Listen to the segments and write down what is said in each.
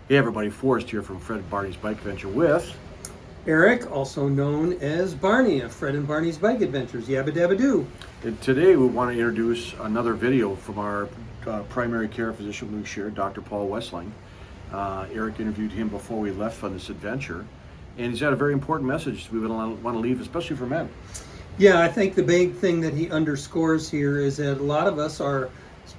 Hey everybody, Forrest here from Fred and Barney's Bike Adventure with Eric, also known as Barney of Fred and Barney's Bike Adventures. Yabba dabba doo. and today we want to introduce another video from our primary care physician we shared, Dr. Paul Wessling. Eric interviewed him before we left on this adventure, and he's got a very important message we want to leave, especially for men. Yeah, I think the big thing that he underscores here is that a lot of us are,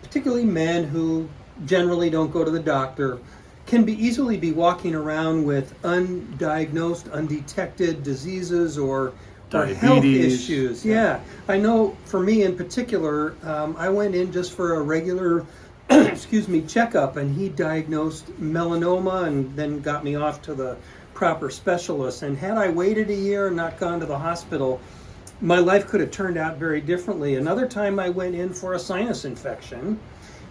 particularly men who generally don't go to the doctor, can easily be walking around with undiagnosed, undetected diseases or health Diabetes. issues. Yeah, I know for me in particular, I went in just for a regular, checkup, and he diagnosed melanoma and then got me off to the proper specialist. And had I waited a year and not gone to the hospital, my life could have turned out very differently. Another time I went in for a sinus infection,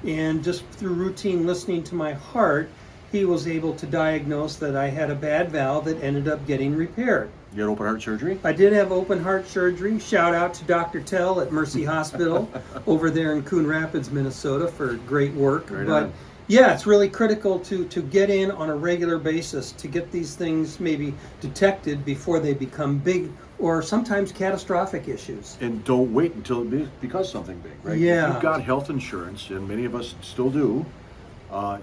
and just through routine listening to my heart, he was able to diagnose that I had a bad valve that ended up getting repaired. You had open heart surgery? I did have open heart surgery. Shout out to Dr. Tell at Mercy Hospital over there in Coon Rapids, Minnesota for great work. Right but on. yeah, it's really critical to get in on a regular basis to get these things maybe detected before they become big or sometimes catastrophic issues. And don't wait until it becomes something big, right? Yeah. If you've got health insurance, and many of us still do,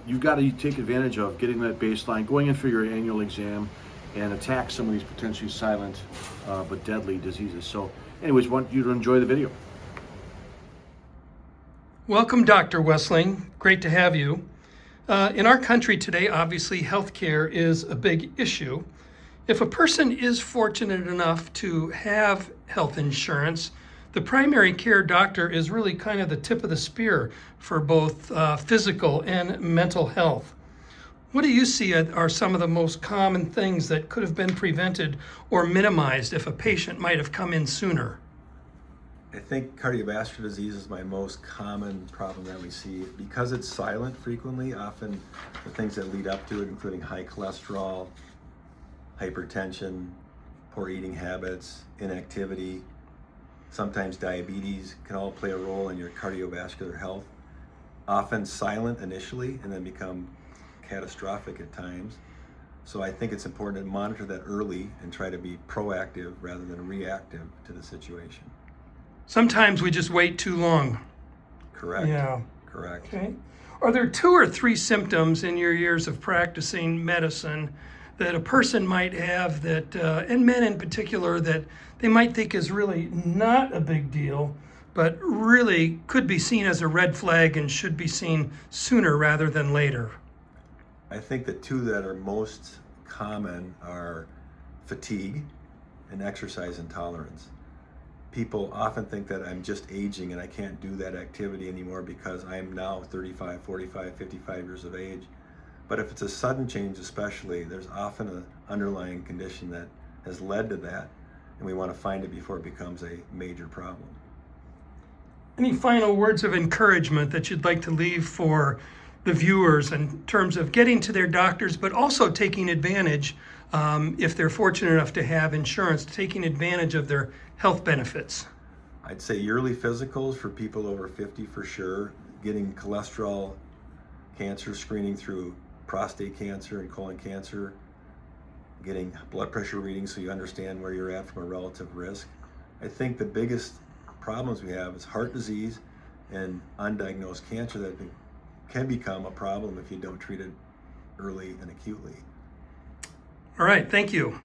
you've got to take advantage of getting that baseline, going in for your annual exam, and attack some of these potentially silent but deadly diseases. So anyways, want you to enjoy the video. Welcome, Dr. Wessling. Great to have you. In our country today, obviously, healthcare is a big issue. If a person is fortunate enough to have health insurance, the primary care doctor is really kind of the tip of the spear for both physical and mental health. What do you see are some of the most common things that could have been prevented or minimized if a patient might have come in sooner? I think cardiovascular disease is my most common problem that we see. Because it's silent frequently, often the things that lead up to it, including high cholesterol, hypertension, poor eating habits, inactivity, sometimes diabetes, can all play a role in your cardiovascular health. Often silent initially and then become catastrophic at times. So I think it's important to monitor that early and try to be proactive rather than reactive to the situation. Sometimes we just wait too long. Correct. Yeah. Correct. Okay. Are there 2 or 3 symptoms in your years of practicing medicine that a person might have that, and men in particular, that they might think is really not a big deal, but really could be seen as a red flag and should be seen sooner rather than later? I think the 2 that are most common are fatigue and exercise intolerance. People often think that I'm just aging and I can't do that activity anymore because I'm now 35, 45, 55 years of age. But if it's a sudden change especially, there's often an underlying condition that has led to that, and we want to find it before it becomes a major problem. Any final words of encouragement that you'd like to leave for the viewers in terms of getting to their doctors, but also taking advantage, if they're fortunate enough to have insurance, taking advantage of their health benefits? I'd say yearly physicals for people over 50 for sure, getting cholesterol cancer screening through prostate cancer and colon cancer, getting blood pressure readings so you understand where you're at from a relative risk. I think the biggest problems we have is heart disease and undiagnosed cancer that can become a problem if you don't treat it early and acutely. All right, thank you.